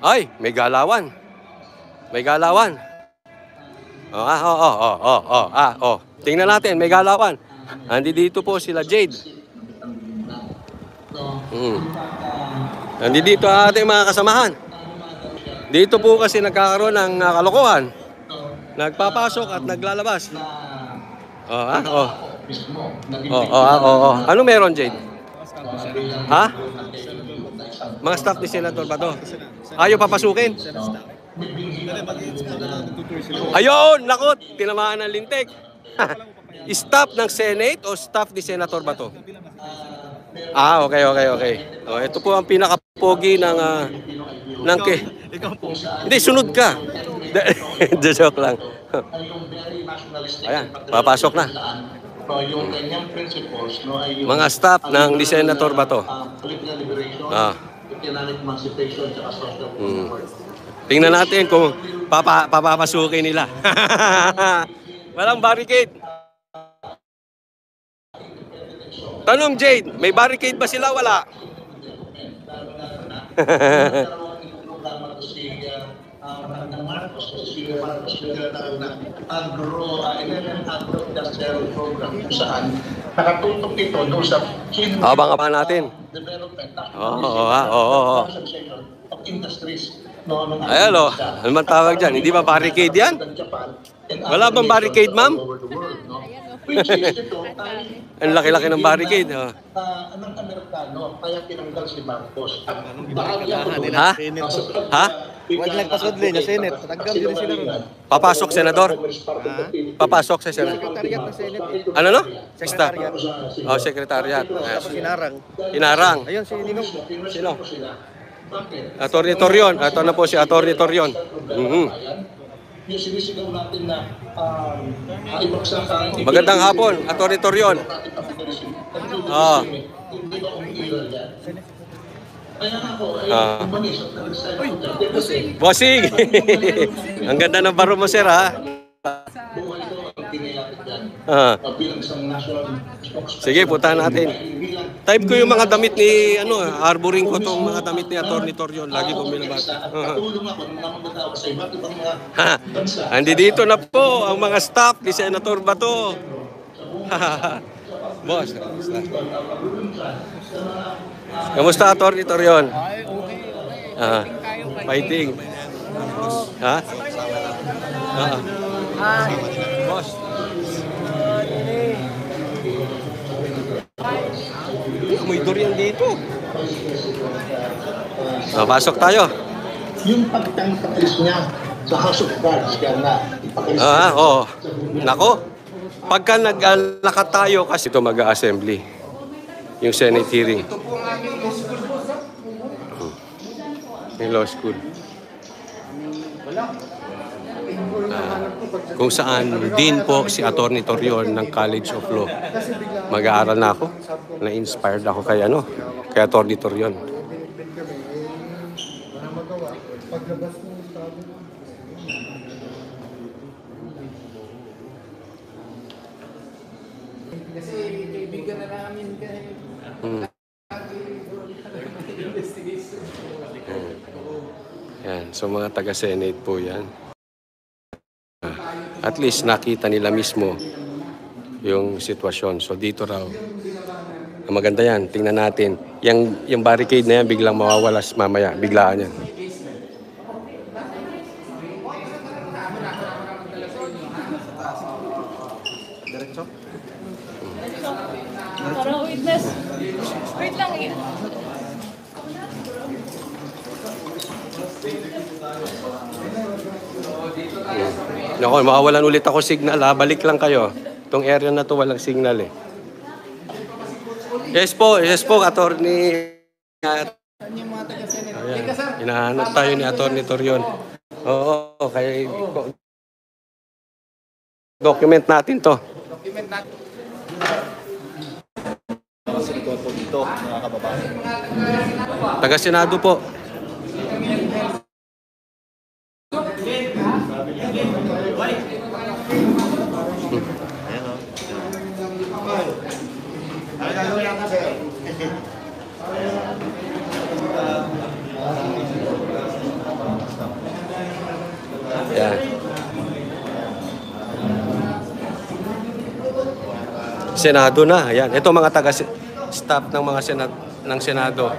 Ay, may galawan. May galawan. Tingnan natin, may galawan. Andi dito po sila Jade. Andi dito ang ating mga kasamahan. Dito po kasi nagkakaroon ng kalokohan. Nagpapasok at naglalabas. Ano meron, Jade? Ha? Mga staff ni Senator ba to? Ayaw papasukin? Ayun! Nakot! Tinamaan ng lintik. Staff ng Senate o staff ni Senator ba to? Okay. Ito po ang pinakapogi ng Hindi, sunod ka. Joke lang. Ayan, papasok na. Mga staff ng ni Senator ba to? Tingnan natin kung papapasukin nila. Walang barricade. Tanong Jade, may barricade ba sila? Wala. Nakatutok ito doon sa Abang-abang natin. Ayan o, ano man tawag dyan? Hindi ba barricade yan? Wala bang barricade, ma'am? Ang laki-laki ng barricade. Anong Amerikano, kaya tinanggal si Marcos. Ha? Huwag nagpasudli na Senate. Tanggal din sila ron. Papasok, Senador? Papasok sa Senador? Sekretariat ng Senate. Ano no? Sekretariat. Sekretariat. Sinarang. Hinarang. Ayun, si Ninong. Sino? Attorney Torion. Ito na po si Attorney Torion. Yung sinisigaw natin na ibagsak ang Magandang hapon, Attorney Torion. Hindi ba umiiral yan? Kaya ako, umanis at nag-decide ako dyan. Bossing! Ang ganda ng baro mo, sir, ha? Buhay ito ang tinayapit yan. Bilang isang national spokesperson. Sige, puntahan natin. Type ko yung mga damit ni, arboring ko tong mga damit ni Attorney Torion. Lagi kong binabasa. Katulong ako nung namagdatawa sa iba't ibang mga bansa. Andi dito na po ang mga staff ni Senator Bato. Boss, kamusta Attorney Torion? Fighting. Ha? Boss. May durian dito. Pasok tayo. Yung pagtangkapis niya sa House of Cards, kaya na ipakita. Nako, pagka naglakat tayo kasi ito mag-assembly. Yung Senate hearing. Yung law school. Kung saan din po si Attorney Torion ng College of Law. Mag-aaral na ako. Na-inspired ako kay Attorney Torion. Kasi kaibigan na namin Yan, so mga taga-Senate po yan. At least nakita nila mismo yung sitwasyon. So dito raw, maganda yan, tingnan natin. Yung barricade na yan, biglang mawawalas mamaya, biglaan yan. Parang witness. Wait lang yan. Naku, mawawalan ulit ako signal ha. Balik lang kayo. Itong area na to walang signal eh. Yes po, Attorney. Ayan. Hinahanap tayo ni Attorney Torion. Oo, kaya document natin to. document natin. Dito, mga kababayan. Taga-Senado po. Senado na. Ayan. Ito mga taga-staff ng mga ng Senado.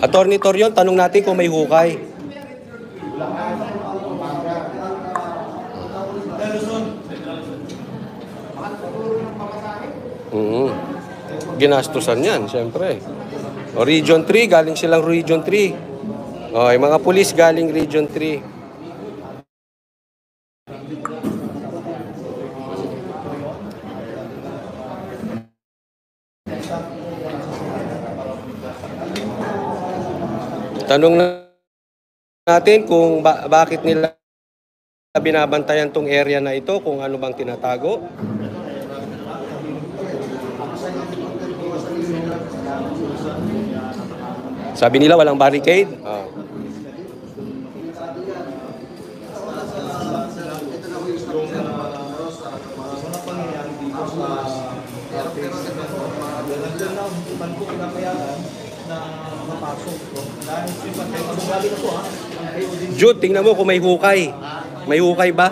Attorney Torion, tanong natin kung may hukay. Ginastusan yan, siyempre. O, Region 3, galing silang Region 3. O, yung mga pulis galing Region 3. Tanong natin kung bakit nila binabantayan tong area na ito, kung ano bang tinatago. Sabi nila walang barricade. Jude, tingnan mo kung may hukay. May hukay ba?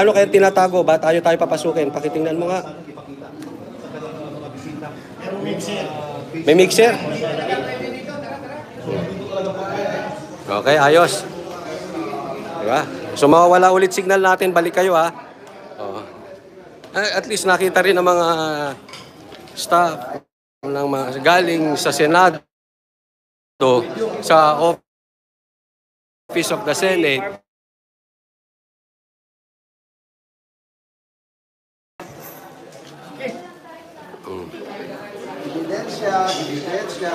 Ano kaya tinatago? Ba tayo papasukin? Pakitingnan mo nga. May mixer? Okay, ayos. Diba? So mawawala ulit signal natin. Balik kayo ha. At least nakita rin ng mga staff ng mga galing sa Senado, sa Office of the Senate. Ebidensya.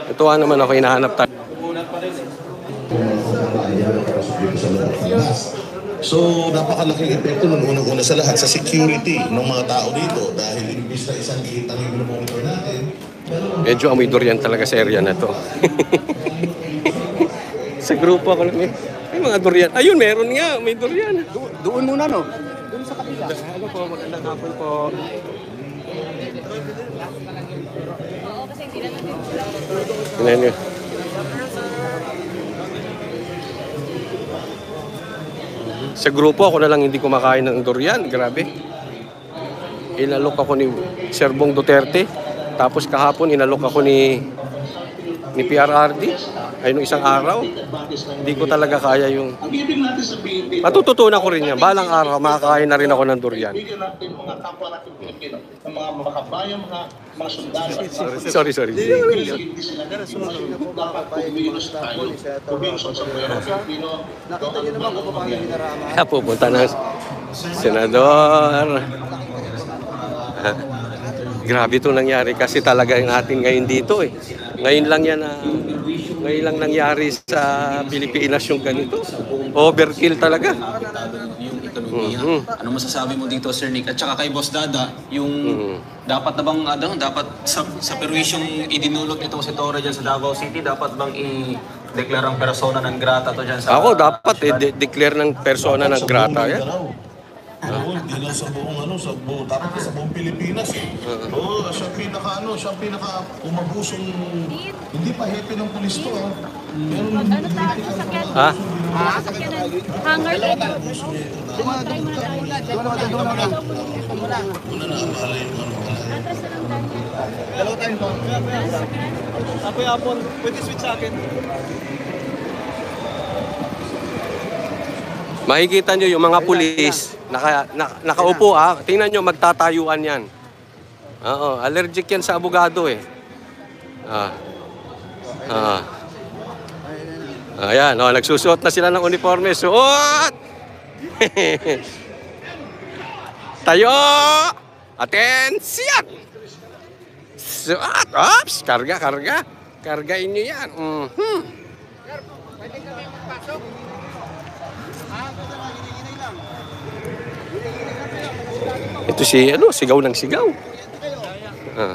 Ito naman ako hinahanap tayo. So, napakalaking epekto ng unang-una sa lahat sa security ng mga tao dito dahil imbis na isang gate ang i-monitor natin. Medyo amoy durian talaga sa area na to. Sa grupo ako lang may mga durian. Ayun, meron nga, may durian. Doon muna, no? Doon sa kapila. Ano po, magandang hapon po. Oo, kasi hindi na natin Ano. Sa grupo ako na lang hindi kumakain ng durian. Grabe. Inalok ako ni Serbong Duterte. Tapos kahapon inalok ako ni PRRD. Ay nung isang araw. Hindi ko talaga kaya yung... Ang ibig natin sabihin dito, Matututunan ko rin yan. Balang araw, makakain na rin ako ng durian. bigyan natin mga kapwa natin Pilipino, ng mga makabayan, mga sundalo. Sorry. Hindi sila dapat kumilos tayo. Kumilos sa buhay ng Pilipino. Nakita niyo naman kung paano hinarama. Kaya pupunta ng senador. Grabe itong nangyari kasi talaga yung atin ngayon dito eh. Ngayon lang nangyari sa Pilipinas yung ganito. Overkill talaga. Yung ekonomiya. Ano masasabi mo dito, Sir Nick? At saka kay Boss Dada, yung dapat na bang, dapat sa perwisyong idinulot itong si Torre dyan sa Davao City, dapat bang i-declare ang persona ng grata to dyan sa... Ako dapat declare ng persona ng grata yan. Hindi lang sa buong, dapat sa buong Pilipinas. Oo, siya pinaka umabusong, hindi pa happy ng pulis to. Pero ano tayo sa sakyan? Ha? Sakyan na. Hangar tayo. Atras na lang tayo. Apon, pwede switch sa akin. Makikita nyo yung mga pulis, nakaupo tingnan nyo, magtatayuan yan. Oo, allergic yan sa abogado eh. Ayan, nagsusuot na sila ng uniforme. Suot! Tayo! Atensyon! Suot! Ops! Karga. Kargain nyo yan. Pwede kami magpasok? Ito sigaw ng sigaw. Ah.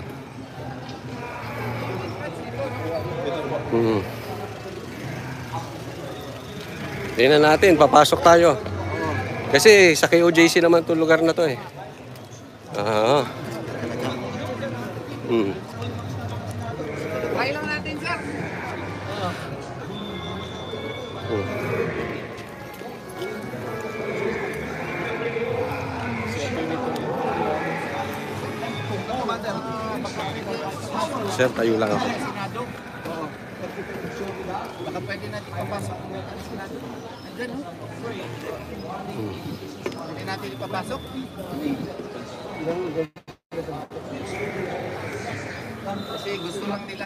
Tingnan natin, papasok tayo. Kasi sa KOJC naman itong lugar na to eh. Ah. Try lang natin, sir. Sir, tayo lang ako. Senado. Oo. Baka pwede natin papasok. Andyan, no? Pwede natin ipapasok? Kasi gusto lang nila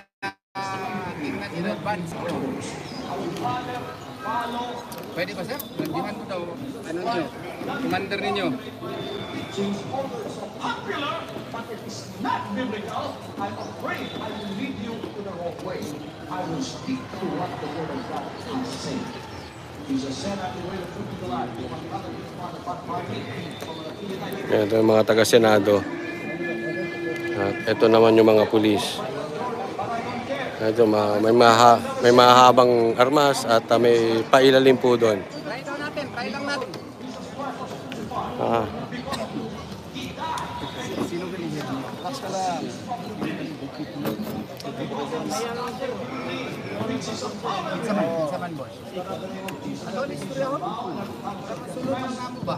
tingnan in advance. Pwede ba, sir? Nandihan mo daw. Ano nyo? Commander ninyo. Ito yung mga taga-Senado. At ito naman yung mga pulis. Ito, may mahabang armas at may pailalim po doon. Try daw natin. Try lang natin. Ah. Sino ganyan? Relax ka lang. Saman, boss. Ano ulit istorya ko? Sulungan nga mo ba?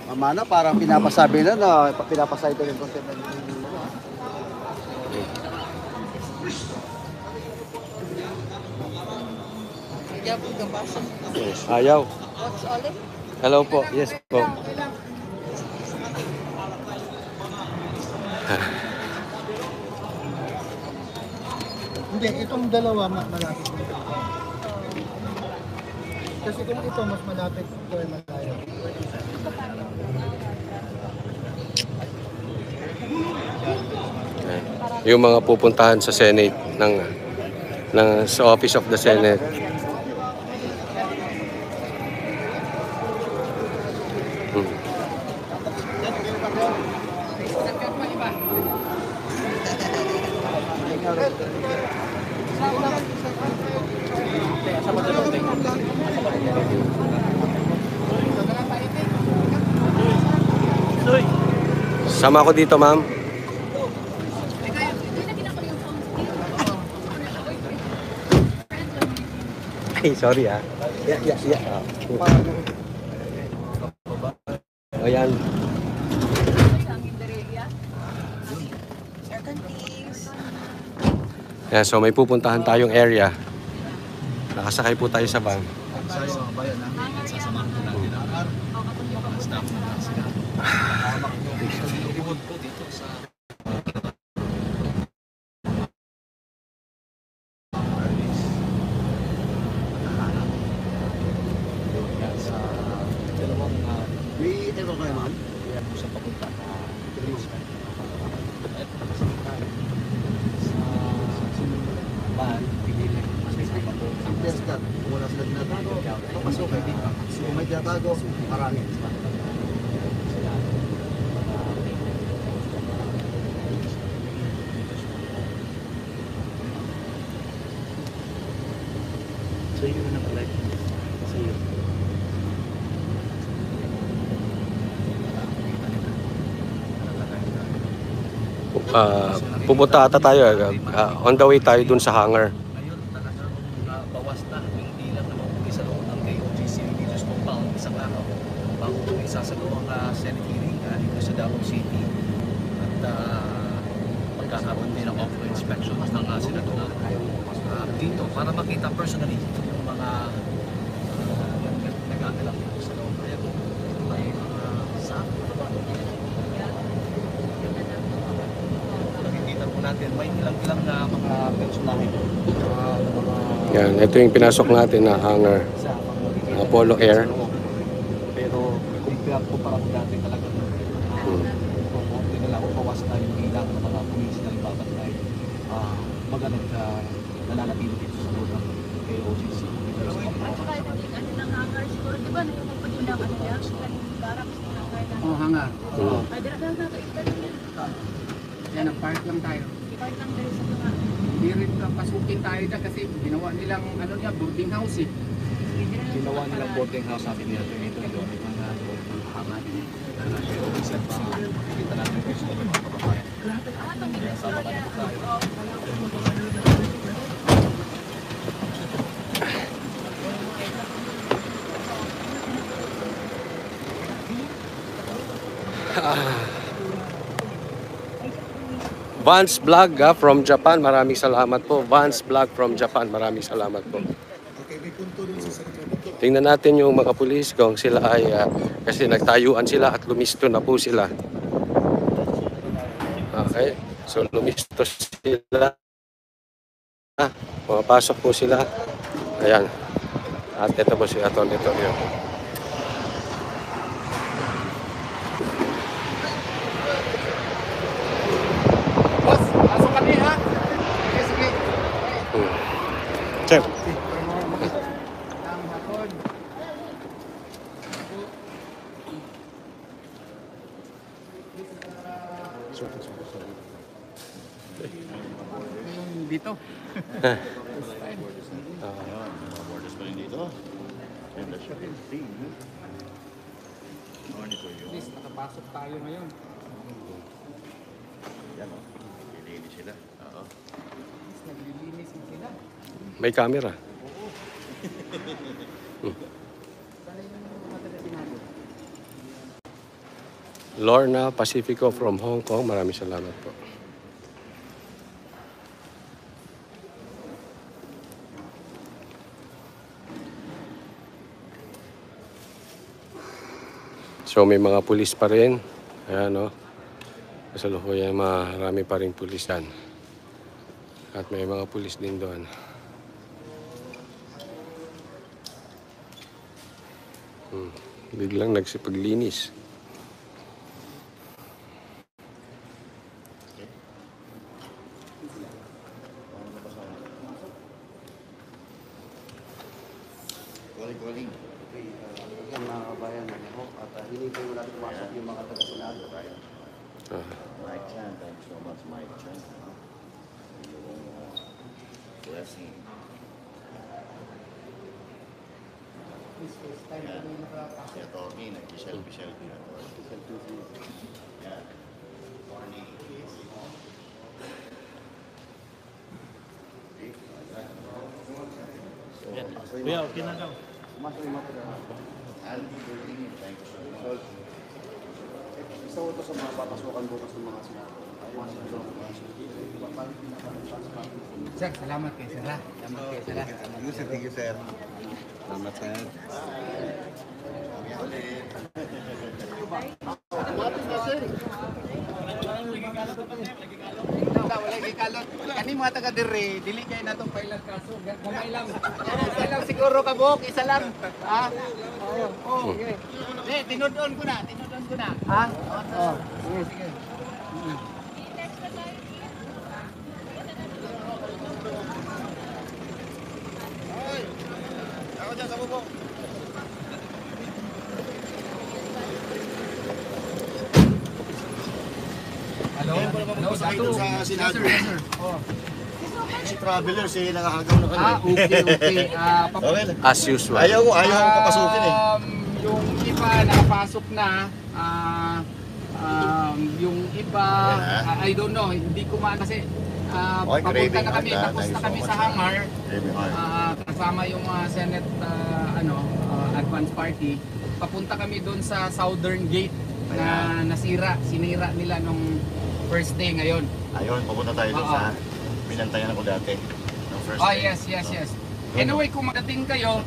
Mamana, parang pinapasabi na pinapasay ito yung content na Ayaw. Hello po. Yes po. Hindi, itong dalawa malapit. Kasi kung ito mas malapit, ito ay malayo. Yung mga pupuntahan sa Senate sa Office of the Senate. Sama ko dito, ma'am. Ay, sorry ah. Yeah. O yan. Yeah, so may pupuntahan tayong area. Nakasakay po tayo sa van. May ito kayo, ma'am? Yes, that. Kung wala sila tinatago, papasok eh. Kung may tinatago, marami. So yun na pala. So yun. Pupunta ata tayo. On the way tayo dun sa hangar. Ngayon talagang bawas na hindi lang naman sa loob ng KOJC dito sa compound isang araw bago isasagawa ang Senate hearing dito sa Davao City at magkakaroon din ng off-road inspection ng senador dito para makita personally yung mga nagagalang dito sa loob. Kaya kung may mga saan nakikita po natin may ilang na mga personahe Yan, ito yung pinasok natin na hangar. Apollo Air. pero compare ko para dati talaga kumonti nila o bawas na yung ilang ng mga pulis na ibabalik kumbaga nananatili dito sa loob ng KOGC. At saka naging ano ng hangar siguro, di ba? Naging pa din ng ano yan, kaning barracks ng hangar na. Oh, hangar. Mm. Ay, dira Yan, ang park lang tayo. Ikaw lang dahil sa mga. Hindi rin pasukin tayo dyan kasi ginawa nilang ano niya, boarding house eh. Ginawa nilang boarding house natin nila dito doon. May mga hangar din. KOGC at kita natin kayo sa mga kababayan. Sama ka na po tayo. Vance Vlog from Japan, maraming salamat po. Vance Vlog from Japan, maraming salamat po. Tingnan natin yung mga pulis kung sila ay kasi nagtayuan sila at lumisto na po sila. Okay, so lumisto sila. Pumapasok po sila. Ayan. At ito po si Atty. Torrio. Boss, pasok kami ha. Sige, sige. Chef. Ang hapon. Dito. At least nakapasok tayo ngayon. Naglilinis din sila. May camera. Lorna Pacifico from Hong Kong, maraming salamat po. So may mga pulis pa rin. Ayan o. Kasalukuyan marami pa rin pulis yan. At may mga pulis din doon. Biglang nagsipaglinis. Galing. Yan mga kabayan, at hinintay mo natin pumasok yung mga taga-Senado. Mike Chan, thanks so much, Mike Chan. Yung blessing. Si Atty. Nag-selfie-selfie na to. Yan. Morning. Kuya, okay na daw. Pumasok yung mga taga-Senado. Thank you so much. Isa ko ito sa mga papasukan bukas ng mga Senado. Sir, salamat kay Sir ha. Salamat kay Sir ha. Thank you, sir. Salamat, sir. Wala gikalot. Kani mga taga dire, dili kay natong pailang kaso. Gamay lang. Gamay lang siguro ka buhok, isa lang. Ha? Oo. Okay. Tinudon ko na, Ha? Oo. Sige, sige. Ako dyan sa bubo. Hello? Hello, Satu. Sa Senado. Yes, sir. Oh. Si Traveler, si nakahagaw na kami. Okay. Okay. As usual. Ayaw ko papasukin eh. Yung iba nakapasok na, yung iba, I don't know, hindi ko kasi papunta na kami, tapos na kami sa hangar, kasama yung Senate advance party, papunta kami doon sa Southern Gate na sinira nila nung first day ngayon. Ayun, papunta tayo doon sa binantayan ako dati. Nung first Oh, day. yes. Anyway, kung magating kayo,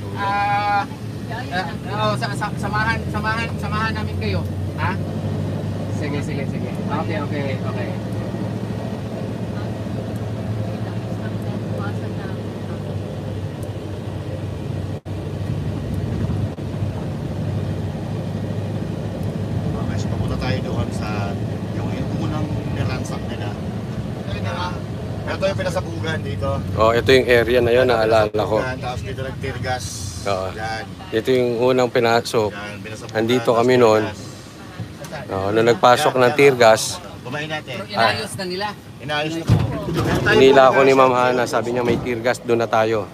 samahan namin kayo. Ha? Sige. Okay. Mas papunta tayo doon sa yung unang niransak nila. Ito yung pinasabugan basugan dito. Oh, ito yung area na yun, naalala ko. Basugan, tapos dito nag-tear gas. Oo. Yan. Ito yung unang pinasok. Yan, binasabugan, Andito tapos kami tear noon. gas. Nung nagpasok ng tear gas, Bumayin natin. Inayos na nila. Inayos na po. hinila ako ni Ma'am Hana. Sabi niya may tear gas, doon na tayo.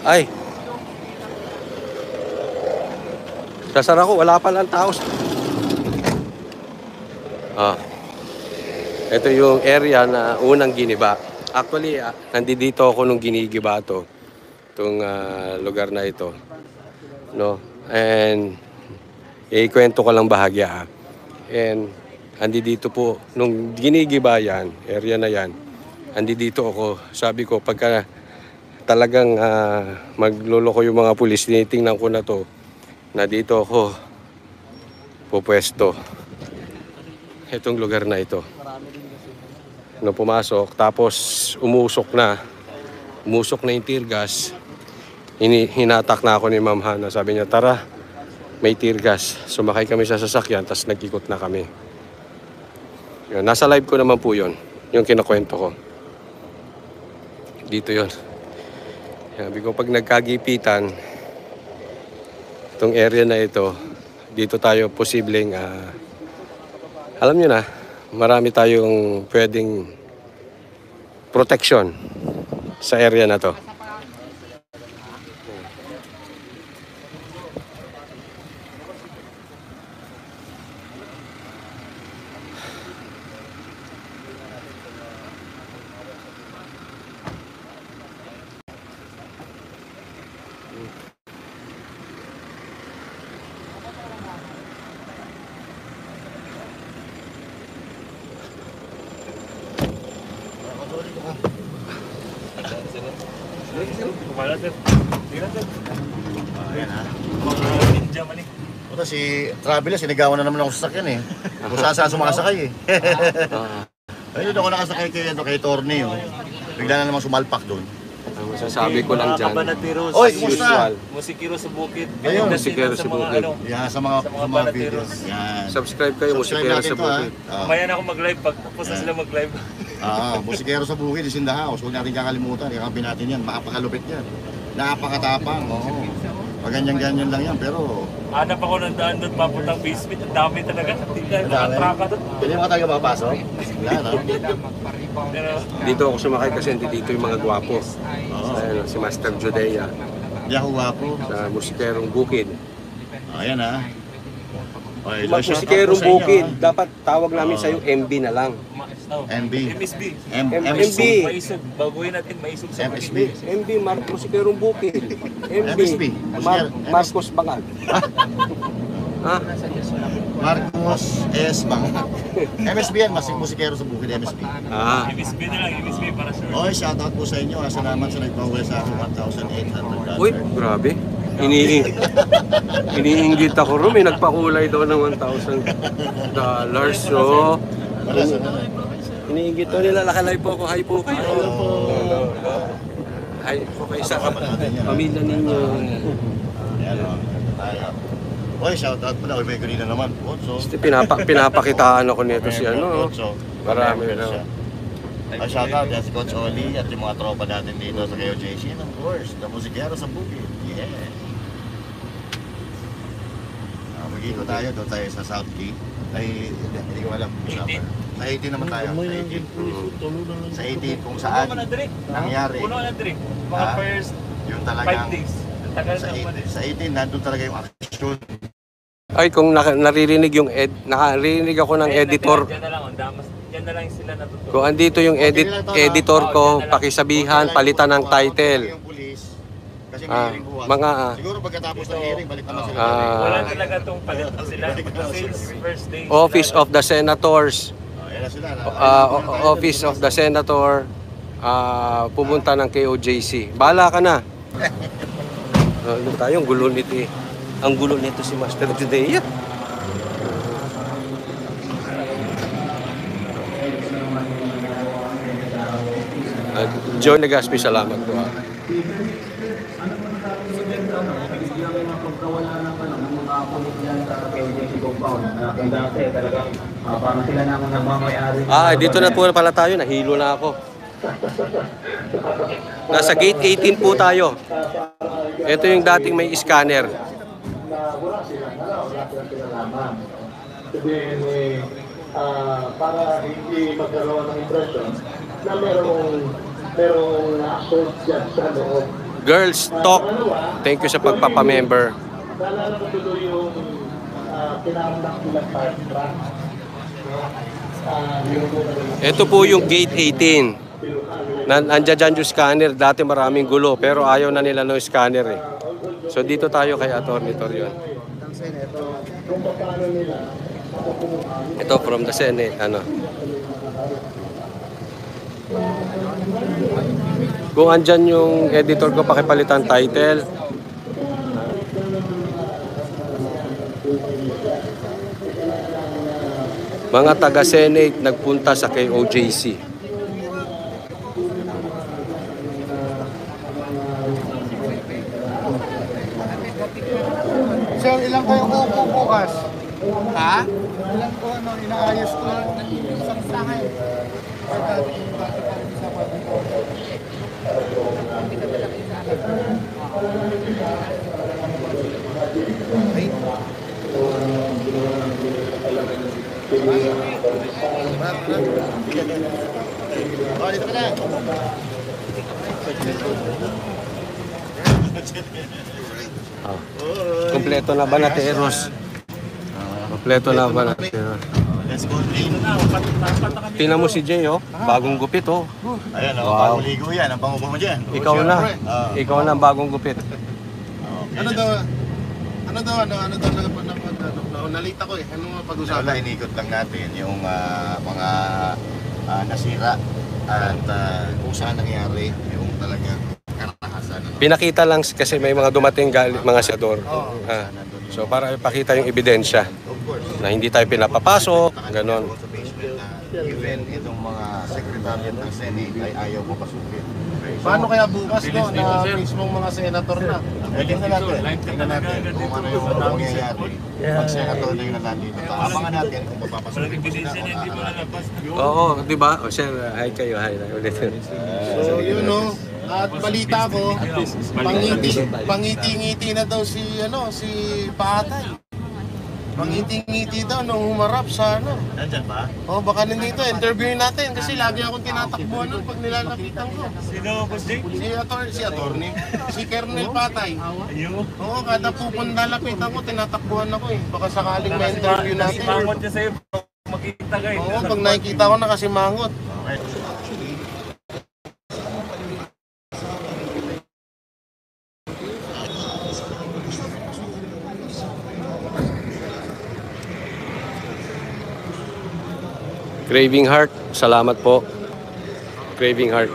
Ay! Sasara ko, wala pa lang tao. Ito yung area na unang giniba. Actually, nandito ako nung ginigiba to. Itong lugar na ito. No? And ikwento ko lang bahagya. And dito po, nung ginigiba yan, area na yan, dito ako. Sabi ko, pagka talagang magluloko yung mga pulis, tinitingnan ko na to, na dito ako pupwesto. Itong lugar na ito. Nung pumasok, tapos umusok na yung tear gas, hinatak na ako ni Ma'am Hana. Sabi niya, tara, may tear gas. Sumakay kami sa sasakyan, tapos nag-ikot na kami. Yun, nasa live ko naman po yun, yung kinakwento ko. Dito yun. Sabi ko, pag nagkagipitan, itong area na ito, dito tayo posibleng, alam nyo na, marami tayong pwedeng protection sa area na to. Puta, si Traveler, sinigawan na naman ako sa sakyan eh. Kung saan sumakasakay eh. Ayun, ako nakasakay kay Torne. Oh. Bigla na naman sumalpak doon. Ang masasabi ko lang dyan, Oy, kumusta? usual. Musikero sa bukid. Ayun, musikero sa bukid. Yan, sa mga videos. Yan. Subscribe kayo, musikero sa bukid. Maya na ako mag-live pag tapos na sila mag-live. Musikero sa bukid is in the house. Huwag natin kakalimutan. Ikampi natin yan. Makapakalupit yan. Napakatapang. Oo. Pag ganyan-ganyan lang yan, pero... Hanap ako ng daan doon, papuntang basement. Ang dami talaga. Nakatraka doon. Pwede mga tayo mapasok? Yan, ha? Dito ako sumakay kasi dito yung mga gwapo. Ayun, si Master Judea Hindi ako gwapo. sa musikerong bukid. Ayan, ha? Okay, Mag musikerong bukid, dapat tawag namin sa'yo MB na lang. MB. MSB. MB. Maisog. Baguhin natin, maisog sa MSB. MB, musikerong bukid. MSB. Marcos Bangal. Ha? Marcos S. Bang. MSB yan, musikero sa bukid, MSB. MSB na lang, MSB para sure. Okay, shoutout po sa inyo. Salamat sa nagpawala sa akin $1,800. Uy, grabe. Iniinggit ako rin. May nagpakulay daw ng $1,000. So, Wala sa naman. iniinggit daw nila. Nakalive po ako. Hi po kayo. Hi po kayo sa pamilya ninyo. Ayan, o. Oy, shoutout pala. Uy, may kanina naman. Otso. Pinapakitaan ako nito si ano. Otso. Marami na. Ay, shoutout yan si Coach Oli at yung mga tropa natin dito sa KOJC. And of course, the musikero sa bukid. Yeah. Mag-ikot tayo. Doon tayo sa South Gate. Ay, hindi ko alam. Sa 18 naman tayo. Sa 18 kung saan nangyari. Puno na drink. Mga first Yung talagang 5 days. Tagal na pa din. sa 18 nandun talaga yung action. Ay, kung naririnig yung nakarinig ako ng editor. Diyan na lang, ang damas. Diyan na lang sila natutuwa. Kung andito yung editor ko, pakisabihan, palitan ng title. Yung pulis, kasi may Ah, hearing bukas. mga Siguro pagkatapos ng hearing, balik naman sila. Wala talaga itong palit sila. Since first day. Office of the Senators, Ayan na sila. Office of the Senator, pumunta ng KOJC. Bahala ka na. Ano tayo, ang gulo nito eh. Ang gulo nito si Master Judea. John Legaspi, salamat po. Kung dati talagang parang sila na ang nagmamayari. Dito na po pala tayo. Nahilo na ako. Nasa gate 18 po tayo. Ito yung dating may scanner. Wala silang kinalaman. Sabihin para hindi magkaroon ng impression na merong assault dyan sa loob. Girls Talk. Thank you sa pagpapamember. Naalala ko tuloy yung pinamdak nila fire truck. Ito po yung gate 18. Nandiyan dyan yung scanner. Dati maraming gulo pero ayaw na nila ng scanner eh. So dito tayo kay Atty. Torion. Ito from the Senate. Kung andyan yung editor ko, pakipalitan title. Mga taga-Senate nagpunta sa KOJC. Sir, ilang kayo upo bukas? Ha? Ilang ko inaayos ko isang sa akin. Dito ka na. Kompleto na ba na Teros? Kompleto na ba na Teros? Let's go, Dream. Tingnan mo si Jay, oh. Bagong gupit, oh. Ayan, Wow. bagong ligo yan. Ang pangupo mo dyan. Ikaw na. Ikaw na ang bagong gupit. Ano daw nalita ko eh. Ano nga pag-usapan? Wala, inikot lang natin yung mga nasira at kung saan nangyari yung talagang karanasan. Pinakita lang kasi may mga dumating mga senador. So para ipakita yung ebidensya na hindi tayo pinapapasok, ganon. Even itong mga sekretary ng Senate ay ayaw mo pasukin. Paano kaya bukas na mismong mga senator na? Tingnan natin kung ano yung mangyayari. Pag senator na yun na nandito. Abangan natin kung mapapasukin mo sila. Oo, di ba? O sir, hi kayo, hi. Ulit. So yun at balita ko, pangiti-ngiti na daw si Patay. Pangiti-ngiti daw nung humarap sa Nandyan ba? baka nandito, interviewin natin kasi lagi akong tinatakbuhan nun pag nilalapitan ko. Sino, Boss Jake? Si attorney, si Colonel Patay. Oo, kada pupunta lapitan ko, tinatakbuhan ako eh. Baka sakaling may interview natin. Mangot niya sa'yo, makikita ka eh. Oo, pag nakikita ko na kasi mangot. Craving Heart, salamat po. Craving Heart.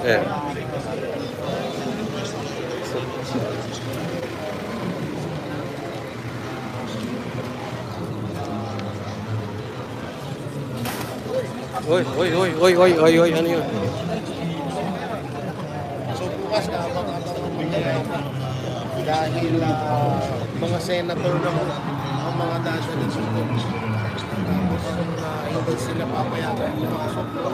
Yeah. Oy, ano yun? So bukas dahil mga senator naman ang mga dasa ng suko. Tapos hindi sila papayagan ng mga suko.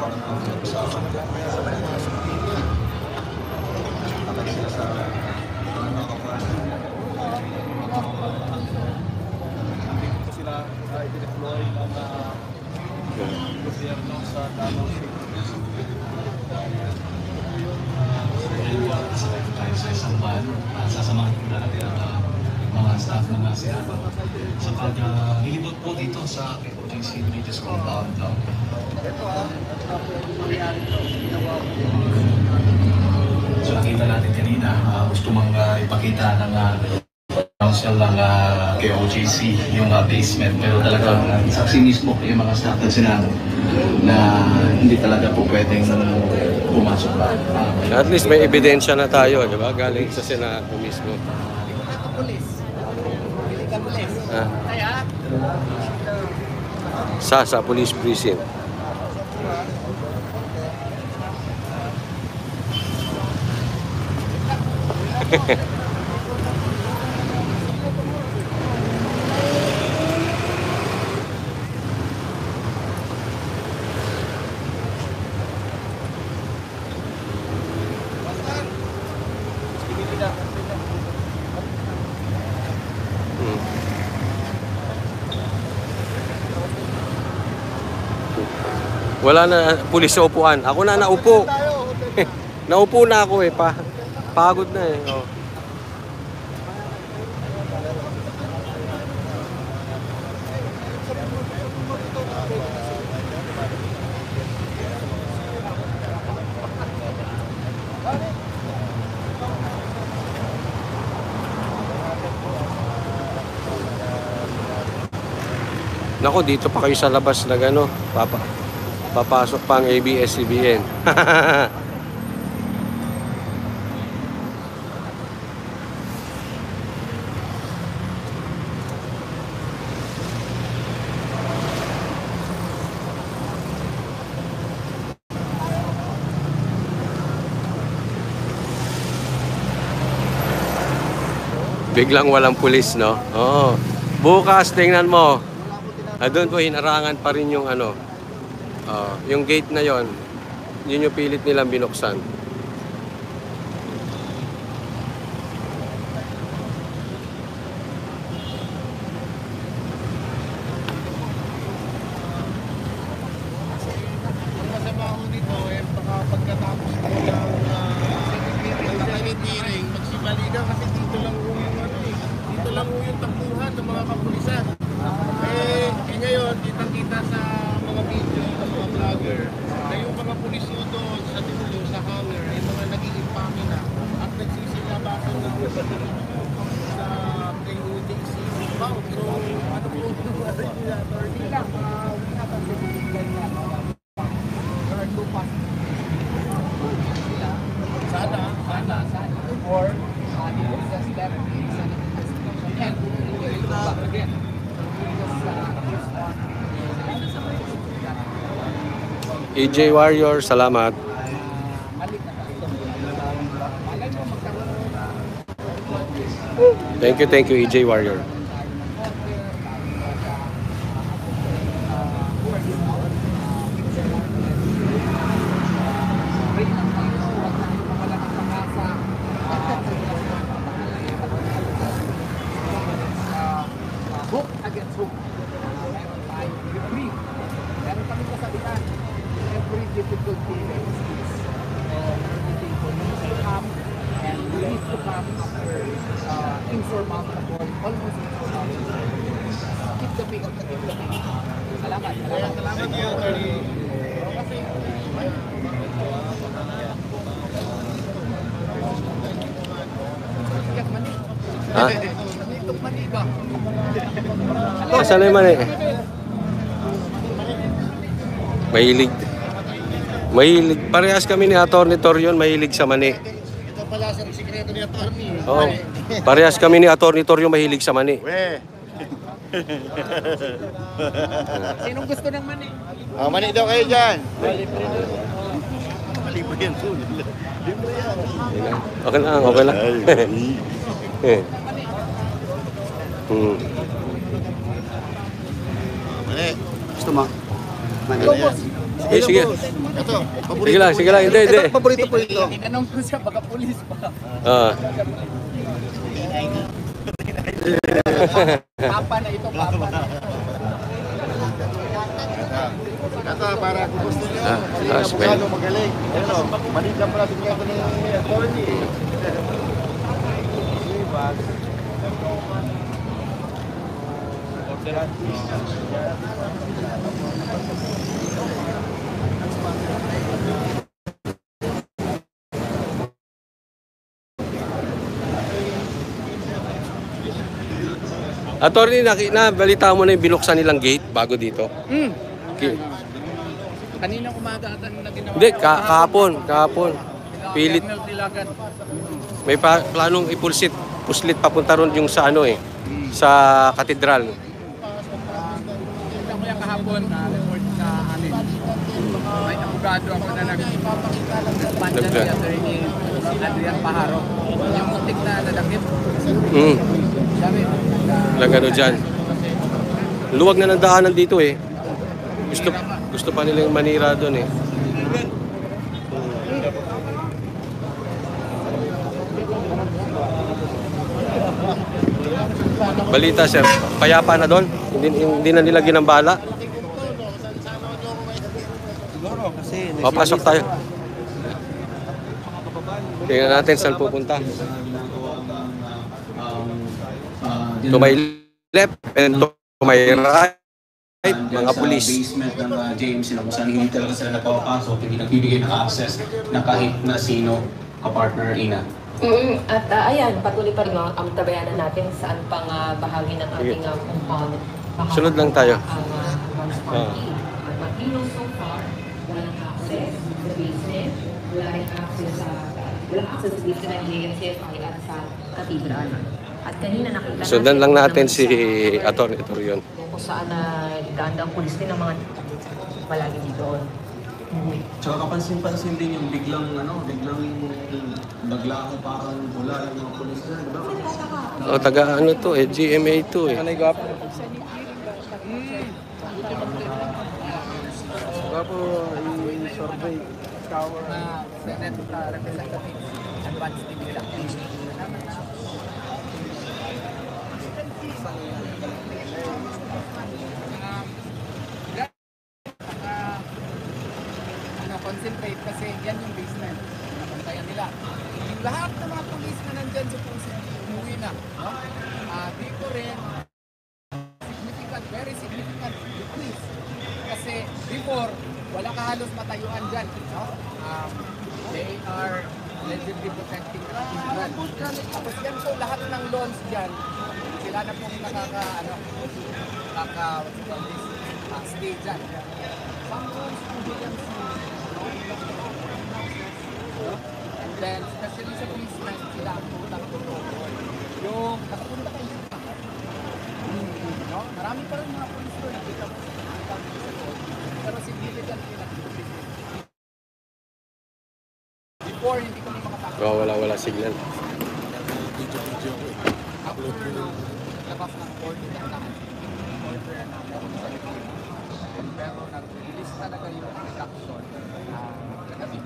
Sila i-deploy ng gobyerno sa Davao City. Sa isang ban, sasamahan po natin ang mga staff ng ASEAN sa paglilibot po dito sa KOJC Religious Compound. So nakita natin kanina, gusto mang ipakita ng council ng KOJC yung basement, pero talagang saksi mismo yung mga staff ng Senado na hindi talaga po pwedeng pumasok ba. At least may ebidensya na tayo, di ba? Galing sa Senado mismo. Sa Police Precinct. Wala na pulis sa upuan. Ako na naupo. Naupo na ako eh. Pagod na eh. Oh. Nako, dito pa kayo sa labas na gano. Papasok pa ang ABS-CBN. Biglang walang pulis, no? Oo. Bukas, tingnan mo. Doon po, hinarangan pa rin yung ano. Yung gate na yon, yun yung pilit nilang binuksan. Masama ako dito eh, baka pagkatapos ko ng hearing, magsibaliga kasi dito lang yung ano eh, dito lang yung takbuhan ng mga kapulisan. Ngayon, kitang-kita sa mga video ng mga vlogger na yung mga pulis doon sa dulo, sa hangar, ay mga nag-iimpake na at nagsisilabasan na po sa KOJC compound. So, ano po ito? Hindi lang, sana. Or, just left and back again. EJ Warrior, salamat. Thank you EJ Warrior. Hook against hook. Meron tayo reprieve. Meron kami kasabihan. Every difficulty is everything for me to come and release to come after insurmountable, almost insurmountable. Keep the faith. Salamat. Salamat niyo, Atty. Ha? Ito mani ba? Saan na yung mani? Mahilig. Parehas kami ni Atty. Torion, mahilig sa mani. Ito pala sa sikreto ni Atty. Oo. Parehas kami ni Atty. Torion, mahilig sa mani. Sinong gusto ng mani? Mani daw kayo dyan. Libre yan po. Libre yan. Okay lang. Mani. Gusto mo? Mani. Sige. Ito, Sige lang. Hindi. Ito, paborito po ito. Tinanong ko siya, baka pulis pa. Papa na ito, papa na. Ito, para kung gusto nyo, hindi Ah, na bukalo magaling. Ano, mali ka pala sikreto ni Atty. Attorney, balita mo na yung binuksan nilang gate bago dito? Kaninang umaga ata na ginawa. Hindi, kahapon. Pilit. May planong puslit papunta ron yung sa sa katedral. Kita ko yung kahapon na report sa amin. Mga abogado ako na nagpapakita si Attorney Adrian Pajaro. Yung muntik na nalagip. Sabi, Lagano dyan. Luwag na ng daanan dito eh. Gusto pa nilang manira doon eh. Balita sir, payapa na doon? Hindi na nila ginambala? Siguro kasi Papasok tayo. Tingnan natin saan pupunta. To my left and to my right, mga pulis. Basement ng James sila kung saan hindi talaga sila napapasok, hindi nagbibigay ng access na kahit na sino ka-partner Ina. At ayan, patuloy pa rin ang tabayanan natin saan pang bahagi ng ating compound. Sunod lang tayo. Matino so far, walang access sa basement, walang access sa basement ng JNCFI at sa katedral. At kanina nakita natin... Sundan lang natin si Atty. Torion. Kung saan ganda ang pulis din ng mga palagi dito. Tsaka kapansin-pansin din yung biglang naglaho parang wala yung mga pulis na, di ba? O, taga ano to eh, GMA to eh. Gapo i-survey tower Senate Representative Advance TV lang. Concentrate kasi yan yung basement. Napantayan nila. Yung lahat ng mga police na nandyan supposedly umuwi na. No? Dito rin, very significant decrease. Kasi before, wala ka halos matayuan dyan. No? They are allegedly protecting the cathedral. Tapos yan po, lahat ng lawns dyan, sila na pong stay dyan. Some lawns po dyan and then, especially sa basement, sila ang tutang totoo. Yung nakapunta kayo dito. No? Marami pa rin mga police ko nakita mo sa pero significant nila. Before, hindi kami makapasok. Oh, wala signal. After labas ng order na namin. Pero nag-release talaga yung reduction. Kagabi.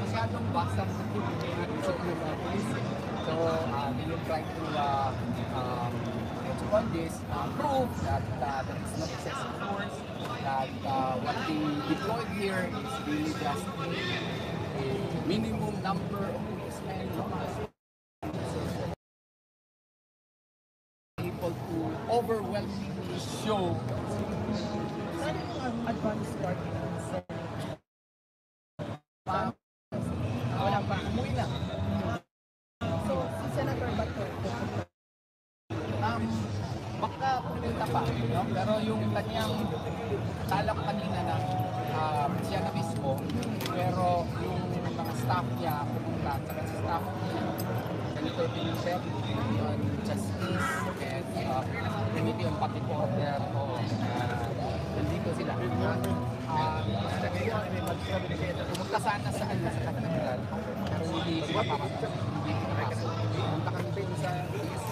Masyadong basang sa police. So, we will try to on this, prove that that is not excessive force, that what we deployed here is really just a minimum number of policemen able to overwhelmingly show advanced party. Wala pa, umuwi na. So, si Senator Bato, baka pumunta pa, no? Pero yung kanyang talak kanina na siya na mismo, pero yung mga staff niya pumunta, saka si staff niya, Senator Pinochet, on Justice, and Committee on Public Order, nandito sila. Pumunta sana sa katedral, pero hindi sila papasok. Pumunta kami din sa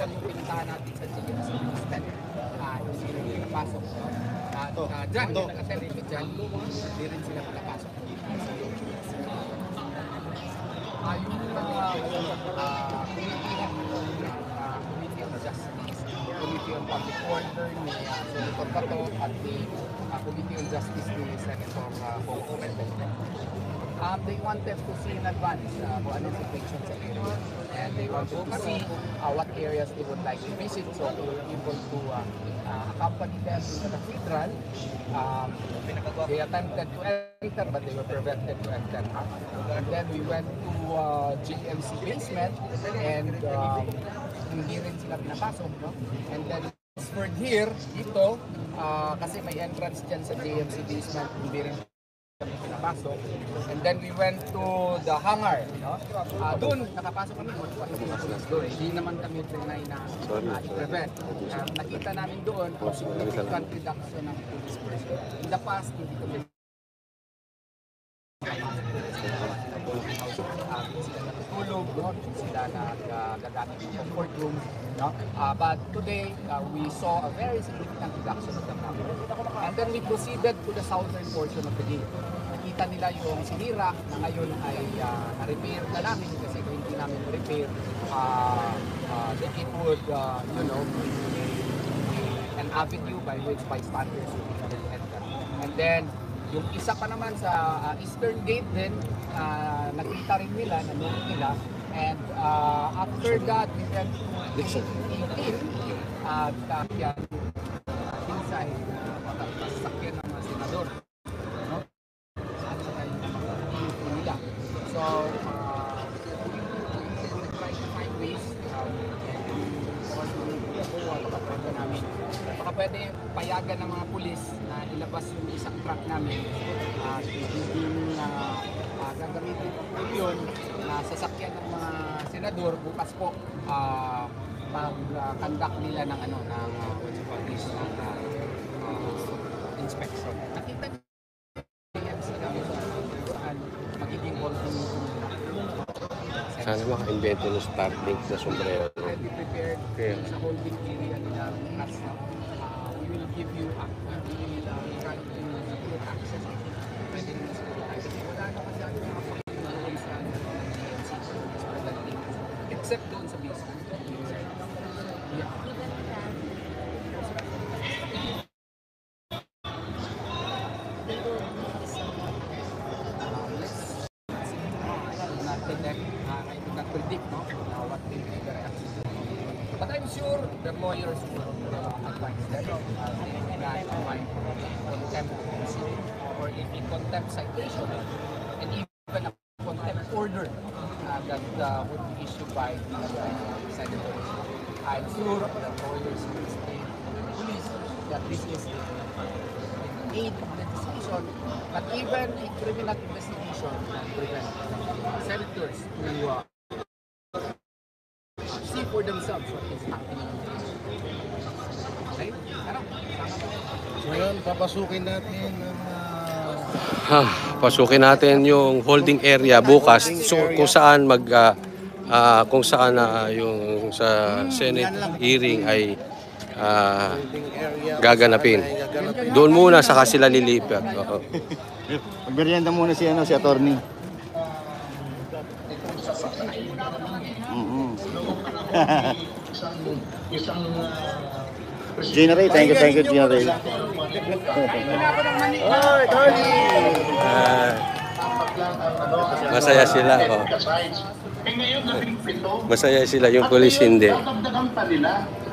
yung pinuntahan natin sa GS Ministan. Hindi napasok. Dyan, yung nakatali ko dyan, hindi rin sila napasok. Yung Committee on Justice, Committee on Public Order ni Senator Bato at ni Committee on Justice ni Senator Coco Mendez. They wanted to see in advance kung ano situation sa area. And they wanted to see what areas they would like to visit. So we were able to accompany them to the cathedral. They attempted to enter, but they were prevented to enter. And then we went to JMC basement, and hindi rin sila pinapasok. No? And then transferred here, dito, kasi may entrance dyan sa JMC basement, hindi rin kami pinapasok. And then we went to the hangar. No? Doon, nakapasok kami. Doon. Hindi naman kami trinay na i-prevent. Nakita namin doon kung significant reduction ng police person. In the past, hindi kami sila natutulog, no? Sila nagagamit ng comfort room. No? But today, we saw a very significant reduction of the traffic. And then we proceeded to the southern portion of the gate. Nakita nila yung sinira na ngayon ay na-repair na namin kasi kung hindi namin repair, it would, an avenue by which bystanders would enter. And then, yung isa pa naman sa eastern gate din, nakita rin nila, nanonood nila. And after that, we went to 18 at yan, inside, masasakyan ng mga senador. No? At saka yung mga info nila. So, we try to find ways baka pwede payagan ng mga pulis na ilabas yung isang truck namin at hindi gagamitin po yun na sasakyan ng mga senador bukas po mag-conduct nila ng inspection. Nakita niyo sila magiging holding. Sana maka-invento ng Starlink na sombrero. Already prepared sa holding area nila. We will give you access. Pwede nyo sa wala na kasi ang mga pagkakuloy sa except doon sa basement. Yeah. Not predict what will be the reaction. But I'm sure the lawyers will advise them that find contempt proceeding or if in contempt citation and even a contempt order that would be issued by the senators. I'm sure the lawyers will stay police that this is aid in the decision, but even a criminal investigation can prevent senators to see for themselves what is happening. Okay? Ngayon, papasukin natin ang pasukin natin yung holding area bukas kung saan yung sa Senate hearing ay gaganapin. Doon muna saka sila lilipat. Magmerienda muna si attorney. Gina Ray, thank you Gina Ray. Masaya sila. Masaya sila, yung pulis hindi.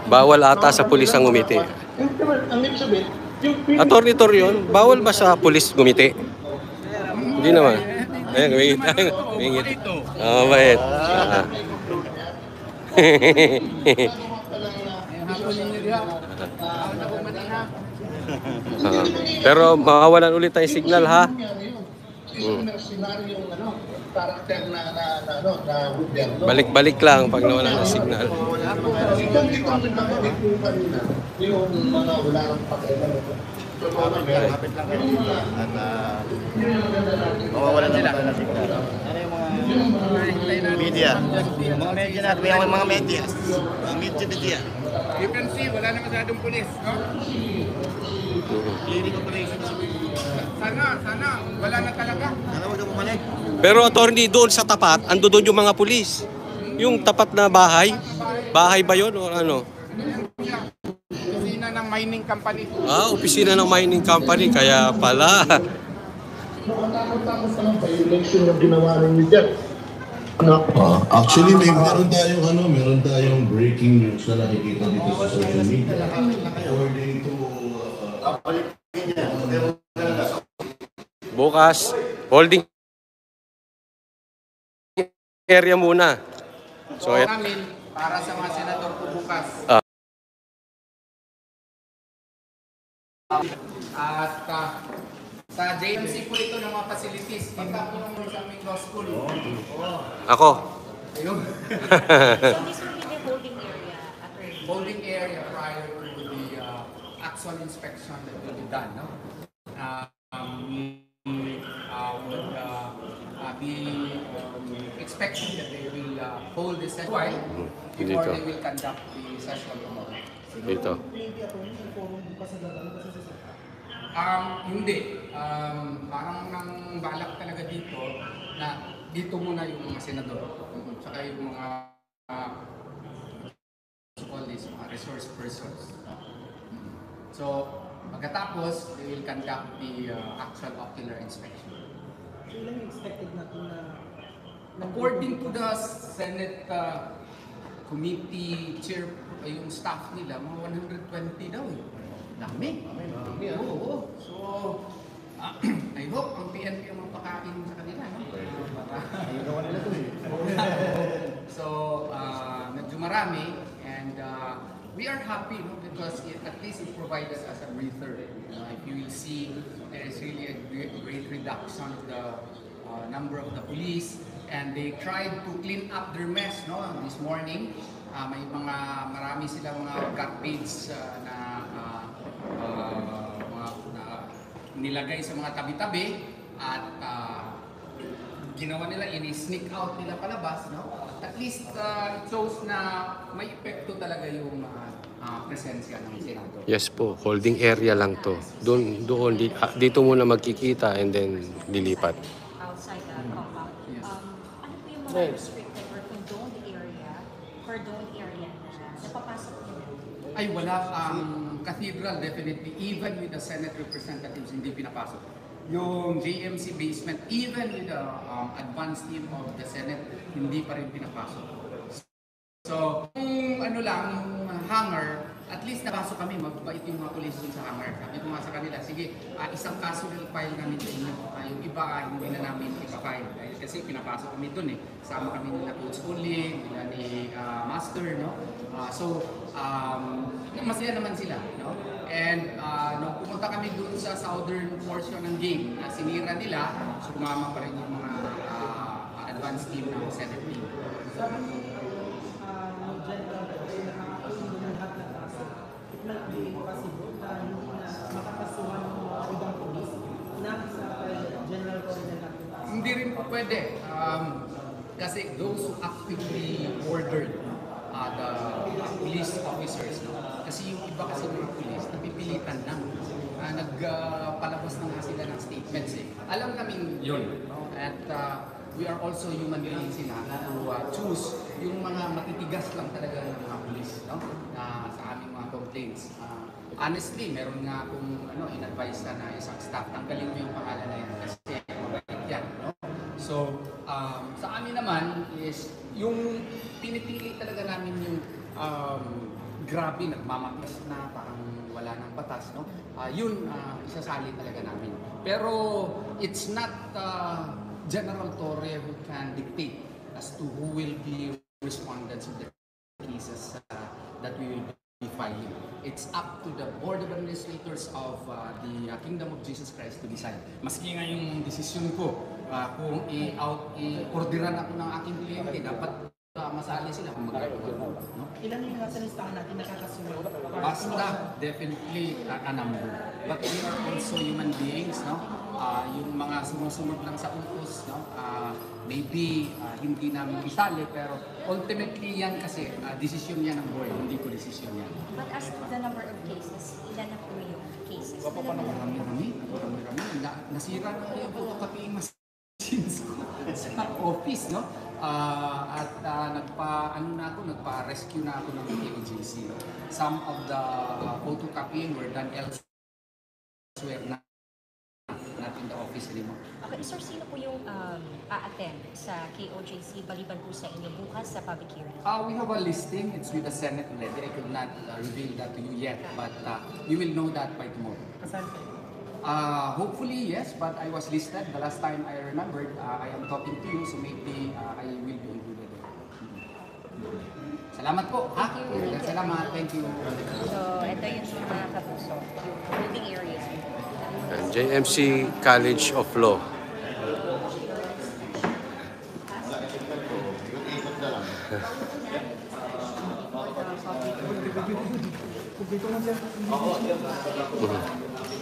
Bawal ata sa pulis ang ngumiti. Attorney Torion, bawal ba sa pulis ngumiti? Hindi naman. Ayan, ngumingit. Oo, bait. Pero mawawalan ulit tayo signal, ha? Balik-balik lang pag nawala ng signal. Kapit lang kayo at mawawalan sila ng signal. Ano yung mga media? Mga media natin, may mga media. Media. You can see, wala na masyadong pulis, no? Clearing operations. Sana, wala na talaga. Sana wag mo bumalik. Pero attorney, doon sa tapat, ando doon yung mga pulis. Yung tapat na bahay. Bahay ba yun o ano? Opisina ng mining company. Opisina ng mining company. Kaya pala. Mukhang takot-takot pa lang pa yung election yung ginawa ninyo dyan. Actually, meron tayong breaking news na nakikita dito sa social media. According to Bukas, holding area muna. So, namin para sa mga senador po bukas. At sa JMC po ito ng mga facilities. Kita po naman sa aming law school. Ako. Ayun. So this will be the holding area, attorney. Holding area prior to the actual inspection that will be done. No? We would be expecting that they will hold this session before they will conduct the session tomorrow. Dito. Hindi. Parang nang balak talaga dito na dito muna yung mga senador. Tsaka yung mga mga resource persons. So, pagkatapos, they will conduct the actual ocular inspection. Ilang expected natin na... According to the Senate committee chair, yung staff nila, mga 120 daw eh. Dami. Oo. So, I hope ang PNP ang mapakain sa kanila. No? So, medyo marami and we are happy because at least it provides us a breather. If you will see, there is really a great reduction of the number of the police and they tried to clean up their mess this morning. May marami silang mga garbage na nilagay sa mga tabi-tabi at ginawa nila, ini-sneak out nila palabas, no? At least it shows na may epekto talaga yung presensya ng Senado. Yes po, holding area lang to. Dito muna magkikita and then lilipat. Outside the compound. Ano po yung mga restricted or condoned area na napapasok nila? Ay wala, cathedral definitely, even with the Senate representatives hindi pinapasok. Yung JMC basement, even with the advanced team of the Senate, hindi pa rin pinapasok. So, yung yung hangar, at least napasok kami, magbait yung mga police sa hangar. Sabi ko nga sa kanila, sige, isang kaso file namin sa inyo. Yung iba, hindi na namin ipafile. Kasi pinapasok kami dun eh. Sama kami nila Coach Uli, nila ni Master, no? Masaya naman sila, no? And nung pumunta kami dun sa southern portion ng game, na sinira nila, so kumama pa rin yung mga advanced team ng Senate team. Hindi rin po pwede. Kasi those who actively ordered the police officers, no? Kasi yung iba kasi mga police, napipilitan lang. Nagpalabas na nga sila ng statements eh. Alam namin yun. No? At we are also human beings to choose yung mga matitigas lang talaga ng mga police, no? Sa aming mga complaints. Honestly, meron nga akong in-advise na isang staff, tanggalin mo yung pangalan na yan kasi mabait yan. No? So, sa amin naman is yung pinipili talaga namin yung grabe, nagmamakas na parang wala ng batas, no? Yun, isasali talaga namin. Pero it's not General Torre who can dictate as to who will be respondents of the cases that we will be filing. It's up to the Board of Administrators of the Kingdom of Jesus Christ to decide. Maski nga yung desisyon ko, kung i-orderan ako ng aking kliyente, dapat masali sila kung magagawa. No? Ilan yung nasa listahan natin nakakasunod? Basta, definitely a number. But we are also human beings, no? Yung mga sumusunod lang sa utos, no? Maybe hindi namin isali, pero ultimately yan kasi desisyon yan ng board, hindi ko desisyon yan. But as to the number of cases, ilan na po yung cases? Marami. Nasira na yung photocopying machines ko sa office, no? At nagpa-rescue na ako ng KOJC. No? Some of the photocopying were done elsewhere, not in the office. office anymore. Okay, sir, sino po yung a-attend sa KOJC baliban po sa inyo bukas sa public hearing? We have a listing. It's with the Senate already. I could not reveal that to you yet, but you will know that by tomorrow. Hopefully, yes, but I was listed. The last time I remembered, I am talking to you, so maybe I will be included. Salamat po, ha? Salamat, thank you. So, ito yung mga kapuso, yung holding areas. JMC College of Law.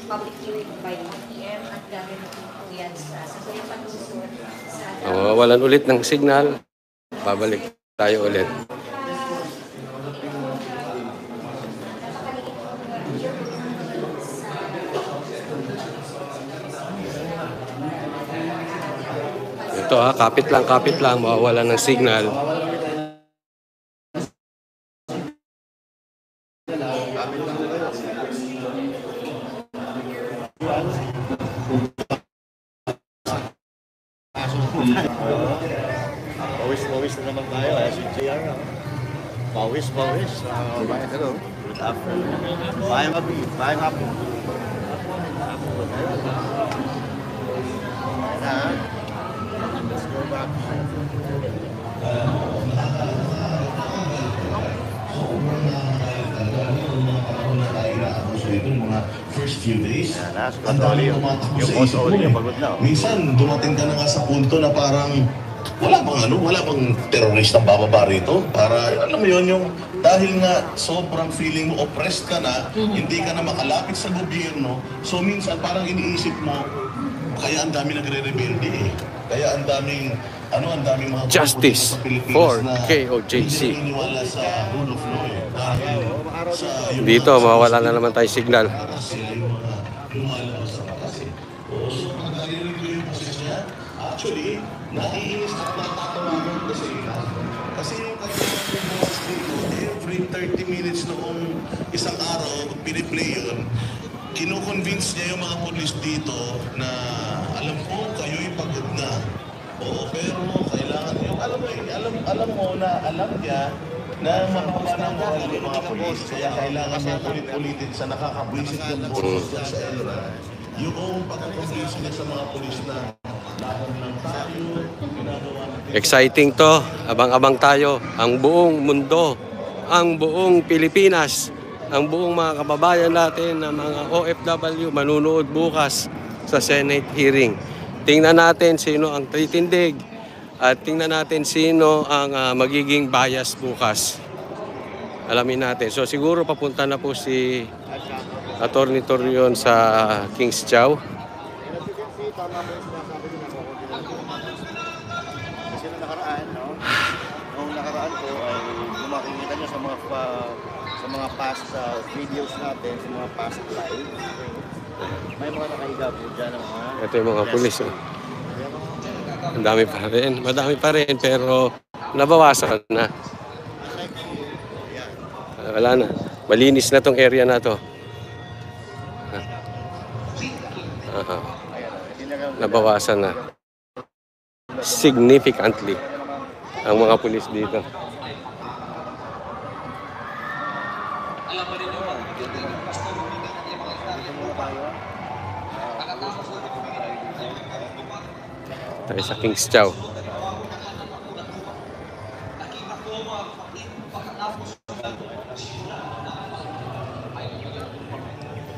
Public hearing by 1 p.m. at gagawin po yan sa susunod pagsusod sa... Walan ulit ng signal. Babalik tayo ulit. Ito ha, kapit lang, mawawala ng signal. Pawis na naman tayo, si JR. Pawis. Hello. Good afternoon. Bye, happy. Let's go back. Mga first few days, ang daming tumatakbo sa isip mo eh. Minsan, dumating ka na nga sa punto na parang wala bang teroristang bababa rito? Para, alam mo yun, yung dahil nga sobrang feeling mo, oppressed ka na, hindi ka na makalapit sa gobyerno, so minsan parang iniisip mo, kaya ang dami nagre-rebelde eh. Kaya ang daming mga Justice for KOJC. naniniwala sa rule of law eh. Dahil sa Dito, mawawala na naman tayo signal. Actually, naiinis at natatawagan kasi yung every 30 minutes noong isang araw, piniplay yun, kino-convince niya yung mga polis dito na alam ko, kayo'y pagod na. Oo, pero kailangan yung alam mo na alam niya na mababa ng moral yung mga polis. Kaya kailangan niya ulit-ulitin sa nakakabwisit ng boros dyan sa ELRA. Yung pagkakonvince niya sa mga polis na laban lang tayo, ginagawa natin. Exciting to. Abang-abang tayo. Ang buong mundo, ang buong Pilipinas, ang buong mga kababayan natin na mga OFW manunood bukas sa Senate hearing. Tingnan natin sino ang titindig at tingnan natin sino ang magiging bias bukas. Alamin natin. So siguro papunta na po si Attorney Torion sa Kings Chow. Kasi nung nakaraan po ay makikita nyo sa mga past videos natin, sa mga past live. May mga nakahiga po dyan ng mga... Ito yung mga pulis. Oh. Ang dami pa rin. Madami pa rin pero nabawasan na. Wala na. Malinis na tong area na to. Nabawasan na. Significantly ang mga pulis dito. Tayo sa Kings Chow.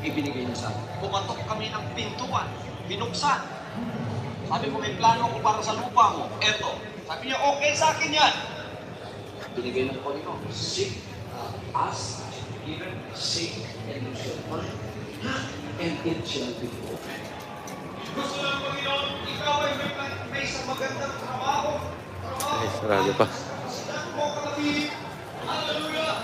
Ibinigay niya sa akin. Pumatok kami ng pintuan, binuksan. Sabi ko, may plano ko para sa lupa mo. Eto. Sabi niya, okay sa akin yan. Binigay ng Panginoon. Seek, ask, given, seek, and you shall find. And it shall be open. Gusto ng Panginoon, ikaw ay may sa magandang trabaho. Ay, sarado pa. Hallelujah!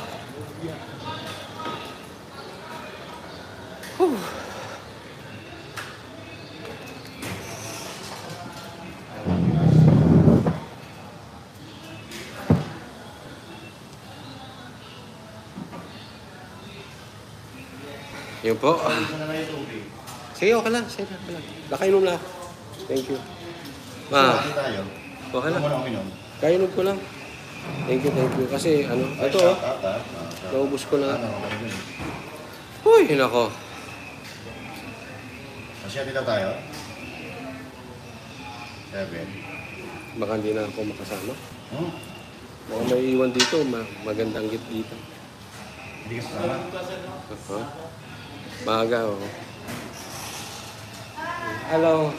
Yun po. Sige, okay lang. Nakainom na. Thank you. Hindi tayo. Okay lang. Ano mo uminom? Kainom ko lang. Thank you. Kasi ito naubos ko na. Uy, nako. Masyati na tayo? 7. Baka hindi na ako makasama. Baka may iwan dito, magandang git dito. Hindi ka sama? Maaga, oo. Hello.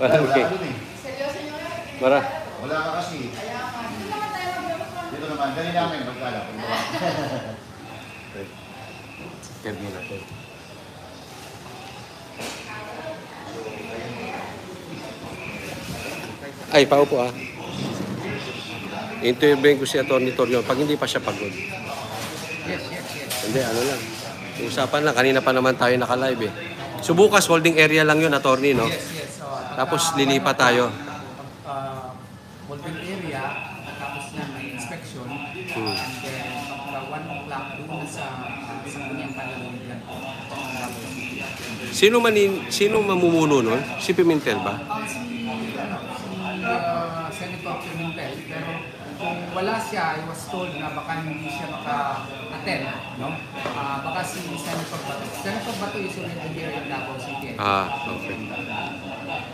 Walang game. Mara. Wala ka kasi. Dito naman, dali namin pagkala. Gabi na po. Ay, paupo ah. Interviewin ko si Atty. Torion pag hindi pa siya pagod. Hindi, ano lang. Usapan lang. Kanina pa naman tayo naka-live eh. So bukas, holding area lang yun, attorney, no? Tapos lilipat tayo. Holding area, tapos na may inspection, and then 1 o'clock doon sa Kunyang Panalanggan. Sino mamumuno nun? Si Pimentel ba? Senator Pimentel, pero kung wala siya, I was told na baka hindi siya maka-attend, no? Baka si Senator Bato. Senator Bato is already here in Davao City. Okay.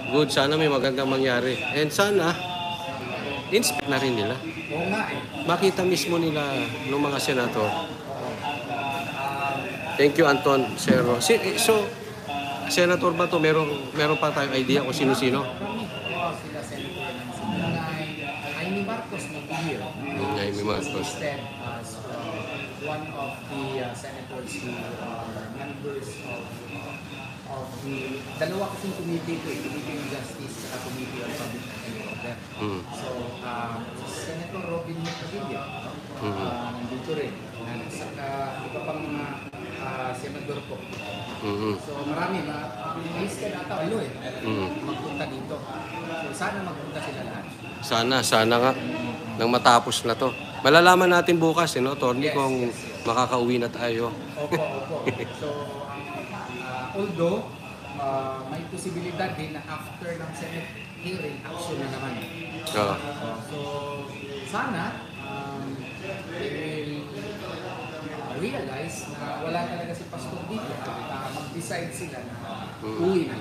Good, sana may magandang mangyari. And sana, inspect na rin nila. Oo nga eh. Makita mismo nila ng mga senator. Thank you, Anton Cerro. So, Senator Bato, meron pa tayong idea kung sino-sino? Sila Senator ng Sinanay, Amy Marcos na here. Amy Marcos. Listed as one of the senators who are members of the dalawa kasing committee ko, Committee on Justice at Committee on Public Order. So, Senator Robin Padilla, nandito rin. Saka iba pang mga senador po. So marami, listed ata magpunta dito. So sana magpunta sila lahat. Sana nga nang matapos na to. Malalaman natin bukas, Tony, kung makakauwi na tayo. Opo. So although may posibilidad din na after ng Senate hearing, action na naman. So sana they will realize na wala talaga si Pastor dito at mag-decide sila na uwi na.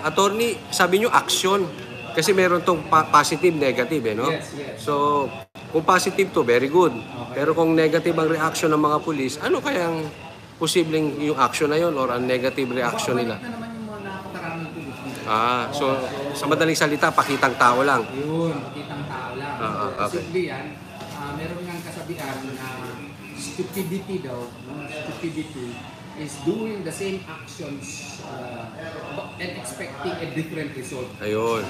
Attorney, sabi nyo action. Kasi meron tong positive, negative, no? Yes. So, kung positive to, very good. Pero kung negative ang reaction ng mga pulis, ano kayang posibleng yung action na yun or ang negative reaction nila? Babalik na naman yung mga napakaraming pulis dito. So, sa madaling salita, pakitang tao lang. Yun, pakitang tao lang. Okay. Simply yan, meron nga kasabihan na stupidity daw, stupidity is doing the same actions and expecting a different result. Ayun.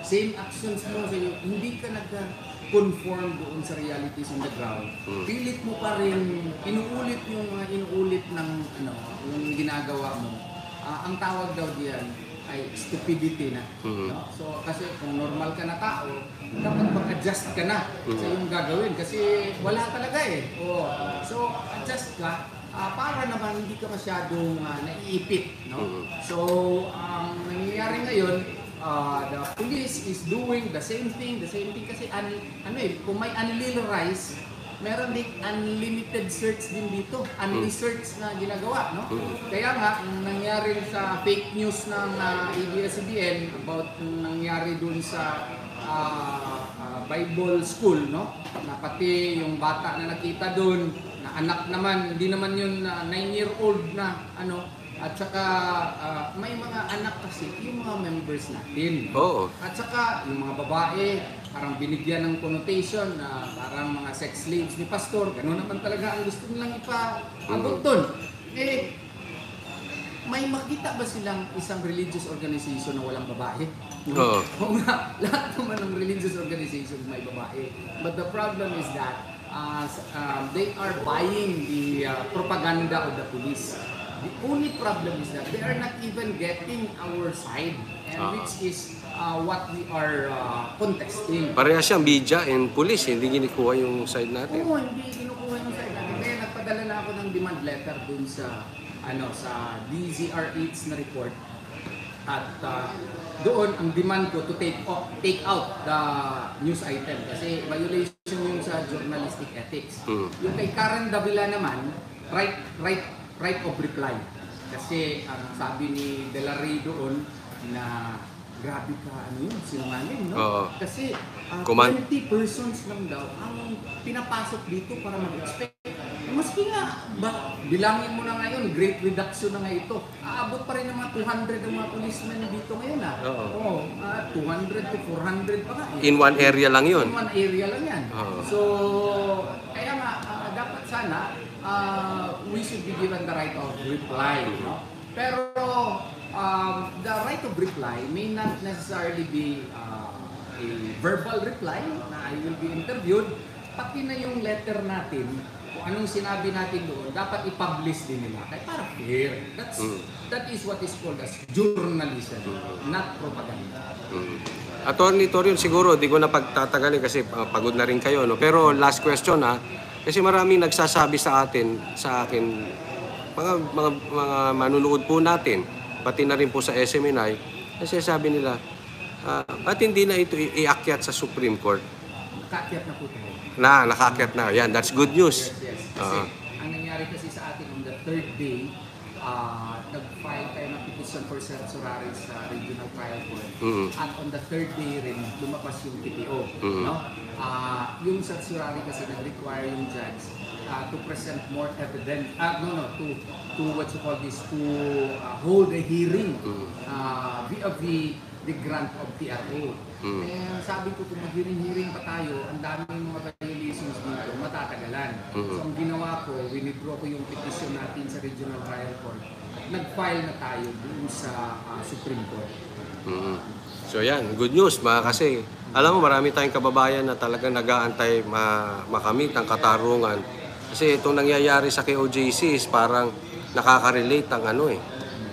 Same actions mo, so hindi ka nag-conform doon sa realities on the ground. Pilit mo pa rin, inuulit yung mga inuulit ng yung ginagawa mo. Ang tawag daw diyan ay stupidity na. No? So kasi kung normal ka na tao, dapat mag-adjust ka na sa yung gagawin kasi wala talaga eh. So adjust ka para naman hindi ka masyadong naiipit, no? So ang nangyayari ngayon, the police is doing the same thing kasi kung may unlil rice, meron din unlimited search din dito, unresearched na ginagawa, no? Kaya nga, ang nangyari sa fake news ng ABS-CBN about nangyari dun sa Bible school, no? Na pati yung bata na nakita dun, na anak naman, hindi naman yun 9-year-old na, at saka may mga anak kasi, yung mga members natin. At saka yung mga babae, parang binigyan ng connotation na parang mga sex slaves ni Pastor. Gano'n naman talaga ang gusto nilang ipaabot doon. May makita ba silang isang religious organization na walang babae? Oo nga, lahat naman ng religious organizations may babae. But the problem is that they are buying the propaganda of the police. The only problem is that they are not even getting our side, and which is what we are contesting. Pareha siyang media and police, hindi ginikuha yung side natin. Oo, hindi kinukuha yung side natin. Kaya nagpadala na ako ng demand letter dun sa sa DZRH na report. At doon ang demand ko to take out the news item kasi violation yung sa journalistic ethics. Yung kay Karen Davila naman, right of reply. Kasi ang sabi ni De La Rey doon na grabe ka, sinungaling, no? Kasi 20 persons lang daw ang pinapasok dito para mag-expect. Maski nga, bilangin mo na ngayon, great reduction na nga ito. Aabot pa rin ng mga 200 ang mga policemen dito ngayon. 200 to 400 pa nga. In one area lang yun? In one area lang yan. So, kaya nga, dapat sana, we should be given the right of reply. No? Pero, the right of reply may not necessarily be a verbal reply na I will be interviewed, pati na yung letter natin, kung anong sinabi natin doon, dapat i-publish din nila. Kaya para fair. That is what is called as journalism, not propaganda. Attorney Torion, siguro di ko na pagtatagalin kasi pagod na rin kayo. No? Pero last question kasi maraming nagsasabi sa akin, mga manunood po natin, pati na rin po sa SMNI, kasi sabi nila, ba't hindi na ito iakyat sa Supreme Court? Nakakyat na po tayo. Nakakyat na. Yan, that's good news. Yes. Kasi ang nangyari kasi sa atin on the third day, nag-file tayo ng petition for certiorari sa Regional Trial Court. At on the third day rin, lumabas yung PTO. No? Yung certiorari kasi nag-require yung judge to present more evidence, to what you call this, to hold a hearing vis-a-vis the grant of TRO. Sabi ko, kung mag-hearing pa tayo, ang daming mga violations dito, matatagalan. So ang ginawa ko, winidraw ko yung petition natin sa Regional Trial Court. Nag-file na tayo dun sa Supreme Court. So yan, good news kasi alam mo marami tayong kababayan na talagang nag-aantay makamit ang katarungan. Kasi itong nangyayari sa KOJC is parang nakaka-relate ang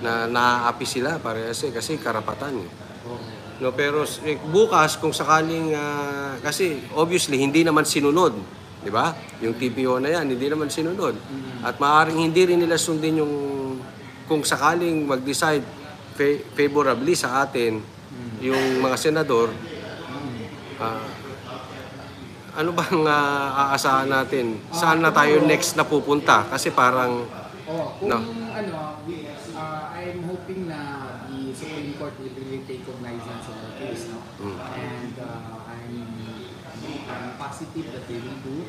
na naaapi sila kasi karapatan. No, pero bukas kung sakaling kasi obviously hindi naman sinunod, di ba? Yung TPO na yan, hindi naman sinunod. At maaaring hindi rin nila sundin yung kung sakaling mag-decide favorably sa atin yung mga senador, ano bang aasahan natin? Saan na tayo next na pupunta? Kasi parang I'm hoping na the Supreme Court will really take cognizance of the case, no? And I'm positive that they will do.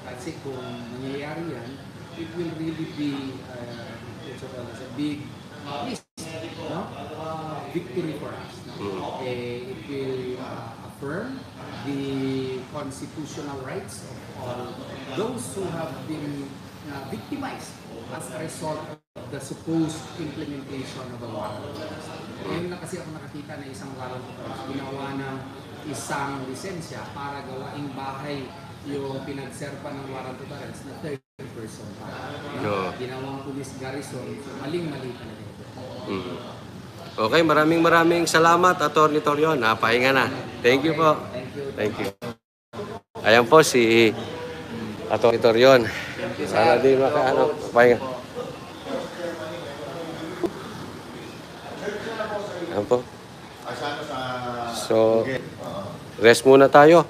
Kasi kung nangyayari yan, it will really be a big victory for us. No? It will affirm the constitutional rights of all those who have been victimized as a result of the supposed implementation of the warrant of arrest. Ngayon na kasi ako nakakita na isang warrant of arrest, ginawa ng isang lisensya para gawaing bahay yung pinagserpa ng warrant of arrest na third person. Ginawang police garrison, maling-mali talaga ito. Okay, maraming salamat, Attorney Torion. Pahinga na. Thank you po. Thank you. Ayan po si Attorney Torion. Sana di pahinga. Ayan po. So, rest muna tayo.